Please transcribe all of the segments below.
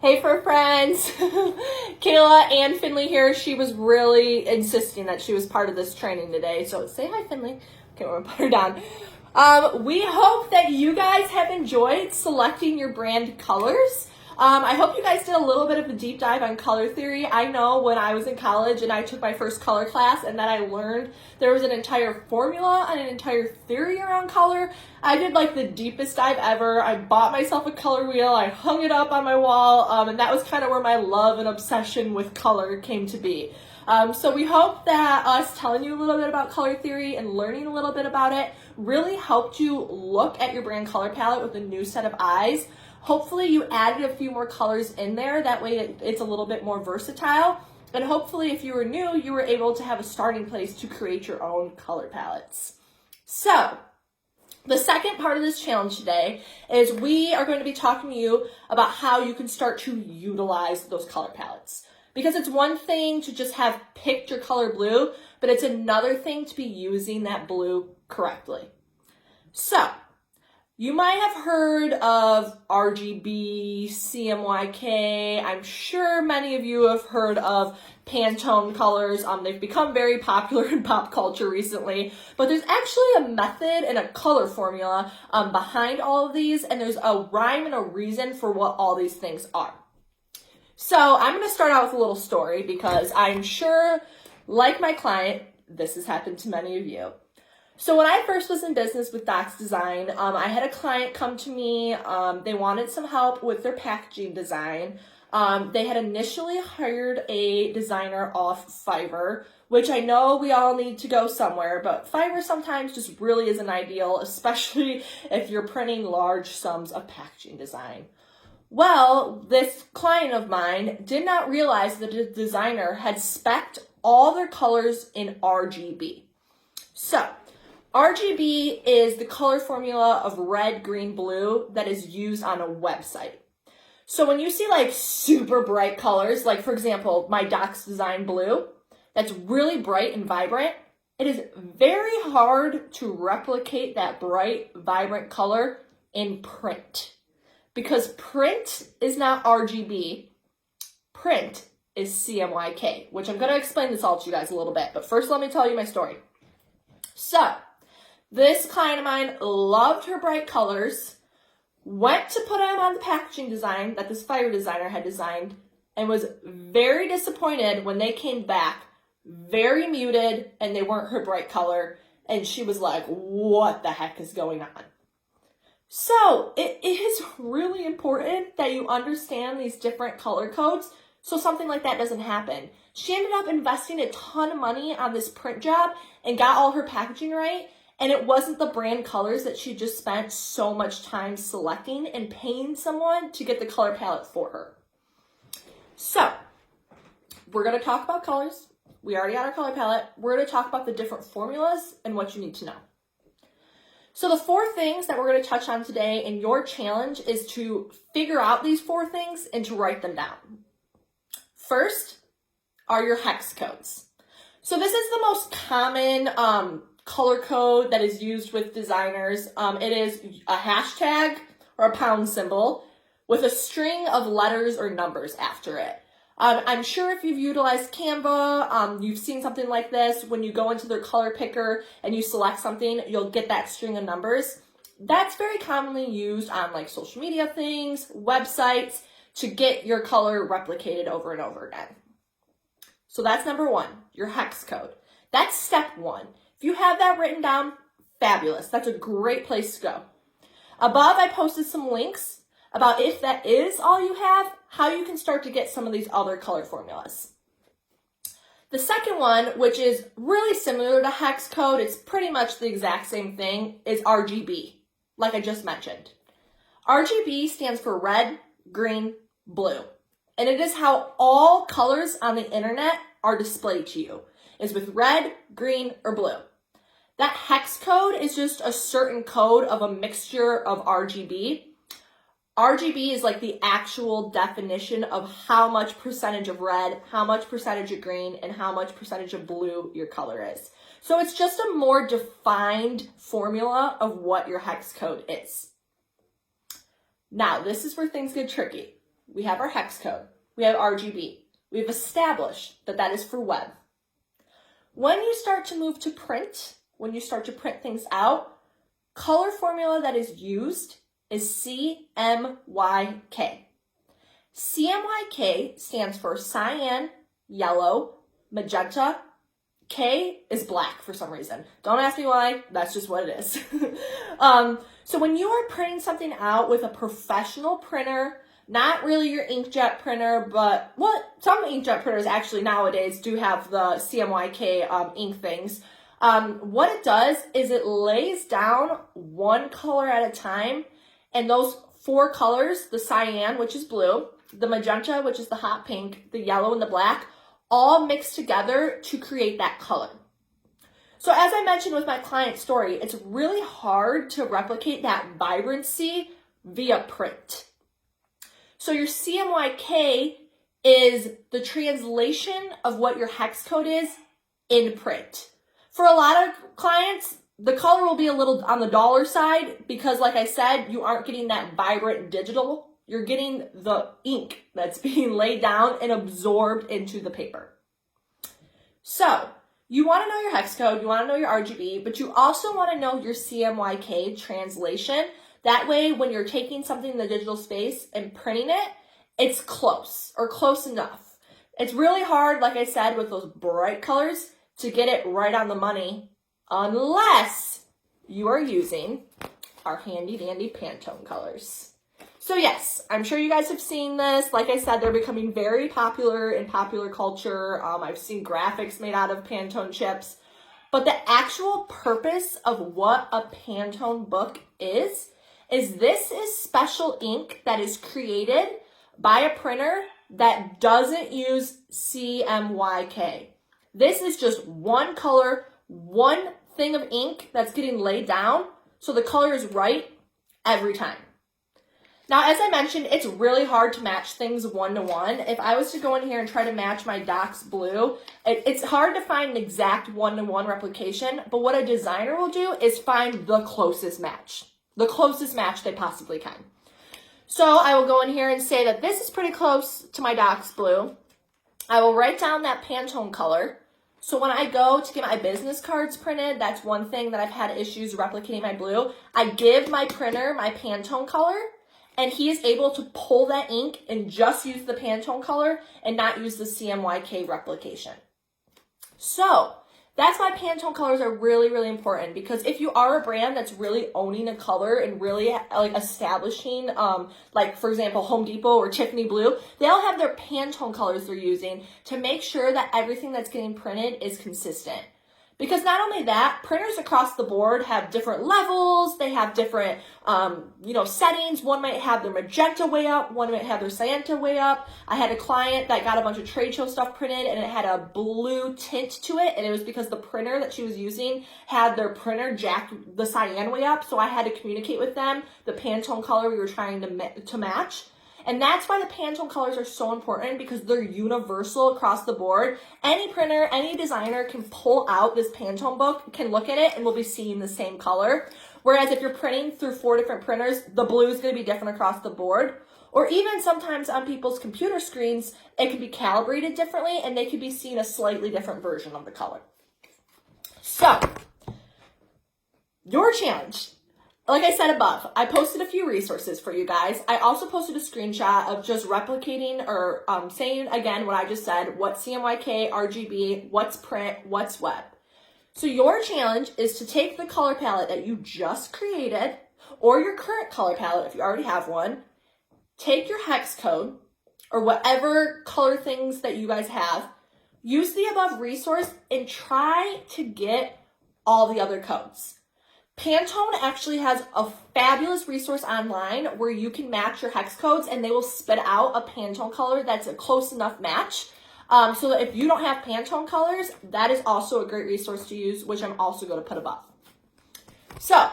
Hey, for friends. Kayla and Finley here. She was really insisting that she was part of this training today. So say hi, Finley. Okay, we're gonna put her down. We hope that you guys have enjoyed selecting your brand colors. I hope you guys did a little bit of a deep dive on color theory. I know when I was in college and I took my first color class and then I learned there was an entire formula and an entire theory around color. I did like the deepest dive ever. I bought myself a color wheel. I hung it up on my wall, and that was kind of where my love and obsession with color came to be. So we hope that us telling you a little bit about color theory and learning a little bit about it really helped you look at your brand color palette with a new set of eyes. Hopefully you added a few more colors in there. That way it's a little bit more versatile. And hopefully if you were new, you were able to have a starting place to create your own color palettes. So the second part of this challenge today is we are going to be talking to you about how you can start to utilize those color palettes. Because it's one thing to just have picked your color blue, but it's another thing to be using that blue correctly. So you might have heard of RGB, CMYK. I'm sure many of you have heard of Pantone colors. They've become very popular in pop culture recently, but there's actually a method and a color formula behind all of these, and there's a rhyme and a reason for what all these things are. So I'm going to start out with a little story because I'm sure, like my client, this has happened to many of you. So when I first was in business with Dox Design, I had a client come to me. They wanted some help with their packaging design. They had initially hired a designer off Fiverr, which I know we all need to go somewhere, but Fiverr sometimes just really isn't ideal, especially if you're printing large sums of packaging design. Well, this client of mine did not realize that the designer had spec'd all their colors in RGB. So RGB is the color formula of red, green, blue that is used on a website. So when you see like super bright colors, like for example, my Dox Design blue, that's really bright and vibrant, it is very hard to replicate that bright, vibrant color in print. Because print is not RGB, print is CMYK, which I'm going to explain this all to you guys a little bit. But first, let me tell you my story. So this client of mine loved her bright colors, went to put them on the packaging design that this Fiverr designer had designed, and was very disappointed when they came back very muted and they weren't her bright color. And she was like, what the heck is going on? So it is really important that you understand these different color codes so something like that doesn't happen. She ended up investing a ton of money on this print job and got all her packaging right. And it wasn't the brand colors that she just spent so much time selecting and paying someone to get the color palette for her. So we're going to talk about colors. We already got our color palette. We're going to talk about the different formulas and what you need to know. So the 4 things that we're going to touch on today in your challenge is to figure out these 4 things and to write them down. First are your hex codes. So this is the most common color code that is used with designers. It is a hashtag or a pound symbol with a string of letters or numbers after it. I'm sure if you've utilized Canva, you've seen something like this. When you go into their color picker and you select something, you'll get that string of numbers. That's very commonly used on like social media things, websites, to get your color replicated over and over again. So that's number 1, your hex code. That's step 1. If you have that written down, fabulous. That's a great place to go. Above, I posted some links about if that is all you have, how you can start to get some of these other color formulas. The second one, which is really similar to hex code, it's pretty much the exact same thing, is RGB, like I just mentioned. RGB stands for red, green, blue. And it is how all colors on the internet are displayed to you, is with red, green, or blue. That hex code is just a certain code of a mixture of RGB. RGB is like the actual definition of how much percentage of red, how much percentage of green, and how much percentage of blue your color is. So it's just a more defined formula of what your hex code is. Now, this is where things get tricky. we have our hex code, we have RGB. We've established that that is for web. When you start to move to print, when you start to print things out, color formula that is used is CMYK. CMYK stands for cyan, yellow, magenta. K is black for some reason. Don't ask me why, that's just what it is. So when you are printing something out with a professional printer, not really your inkjet printer, but some inkjet printers actually nowadays do have the CMYK ink things. What it does is it lays down one color at a time, and those four colors, the cyan, which is blue, the magenta, which is the hot pink, the yellow, and the black, all mix together to create that color. So as I mentioned with my client story, it's really hard to replicate that vibrancy via print. So your CMYK is the translation of what your hex code is in print. For a lot of clients, the color will be a little on the dollar side because, like I said, you aren't getting that vibrant digital. You're getting the ink that's being laid down and absorbed into the paper. So you want to know your hex code, you want to know your RGB, but you also want to know your CMYK translation. That way, when you're taking something in the digital space and printing it, it's close or close enough. It's really hard, like I said, with those bright colors to get it right on the money unless you are using our handy dandy Pantone colors. So yes, I'm sure you guys have seen this. Like I said, they're becoming very popular in popular culture. I've seen graphics made out of Pantone chips. But the actual purpose of what a Pantone book is this is special ink that is created by a printer that doesn't use CMYK. This is just one color, one thing of ink that's getting laid down, so the color is right every time. Now, as I mentioned, it's really hard to match things one-to-one. If I was to go in here and try to match my Dox blue, it's hard to find an exact one-to-one replication, but what a designer will do is find the closest match they possibly can. So I will go in here and say that this is pretty close to my Dox blue. I will write down that Pantone color. So when I go to get my business cards printed, that's one thing that I've had issues replicating my blue. I give my printer my Pantone color, and he is able to pull that ink and just use the Pantone color and not use the CMYK replication. So that's why Pantone colors are really, really important, because if you are a brand that's really owning a color and really like establishing, like for example, Home Depot or Tiffany Blue, they'll have their Pantone colors they're using to make sure that everything that's getting printed is consistent. Because not only that, printers across the board have different levels, they have different, settings. One might have their magenta way up, one might have their cyan way up. I had a client that got a bunch of trade show stuff printed and it had a blue tint to it, and it was because the printer that she was using had their printer jacked the cyan way up, so I had to communicate with them the Pantone color we were trying to match. And that's why the Pantone colors are so important, because they're universal across the board. Any printer, any designer can pull out this Pantone book, can look at it, and will be seeing the same color. Whereas if you're printing through 4 different printers, the blue is going to be different across the board. Or even sometimes on people's computer screens, it can be calibrated differently, and they could be seeing a slightly different version of the color. So, your challenge. Like I said above, I posted a few resources for you guys. I also posted a screenshot of just replicating or saying again what I just said, what's CMYK, RGB, what's print, what's web. So your challenge is to take the color palette that you just created, or your current color palette if you already have one, take your hex code, or whatever color things that you guys have, use the above resource and try to get all the other codes. Pantone actually has a fabulous resource online where you can match your hex codes and they will spit out a Pantone color that's a close enough match. So that if you don't have Pantone colors, that is also a great resource to use, which I'm also going to put above. So,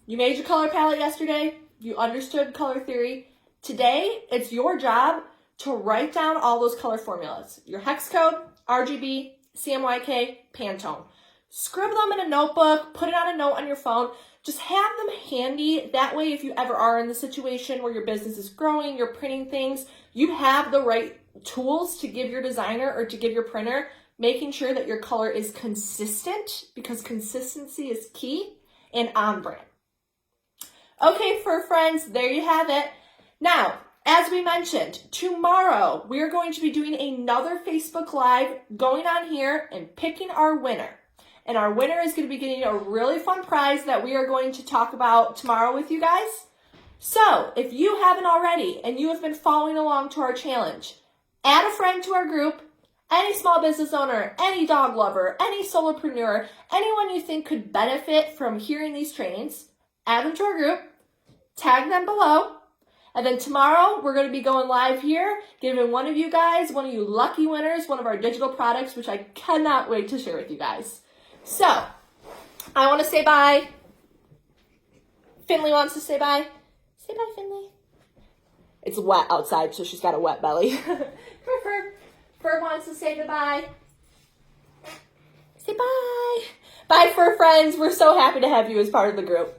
you made your color palette yesterday. You understood color theory. Today, it's your job to write down all those color formulas. Your hex code, RGB, CMYK, Pantone. Scribble them in a notebook, put it on a note on your phone. just have them handy. That way, if you ever are in the situation where your business is growing, you're printing things, you have the right tools to give your designer or to give your printer, making sure that your color is consistent, because consistency is key, and on brand. Okay, fur friends, there you have it. Now, as we mentioned, tomorrow we are going to be doing another Facebook Live, going on here and picking our winner. And our winner is going to be getting a really fun prize that we are going to talk about tomorrow with you guys. So, if you haven't already and you have been following along to our challenge, add a friend to our group. Any small business owner, any dog lover, any solopreneur, anyone you think could benefit from hearing these trainings, add them to our group, tag them below, and then tomorrow we're going to be going live here, giving one of you guys, one of you lucky winners, one of our digital products, which I cannot wait to share with you guys. So, I want to say bye. Finley wants to say bye. Say bye, Finley. It's wet outside, so she's got a wet belly. Fur wants to say goodbye. Say bye. Bye, fur friends. We're so happy to have you as part of the group.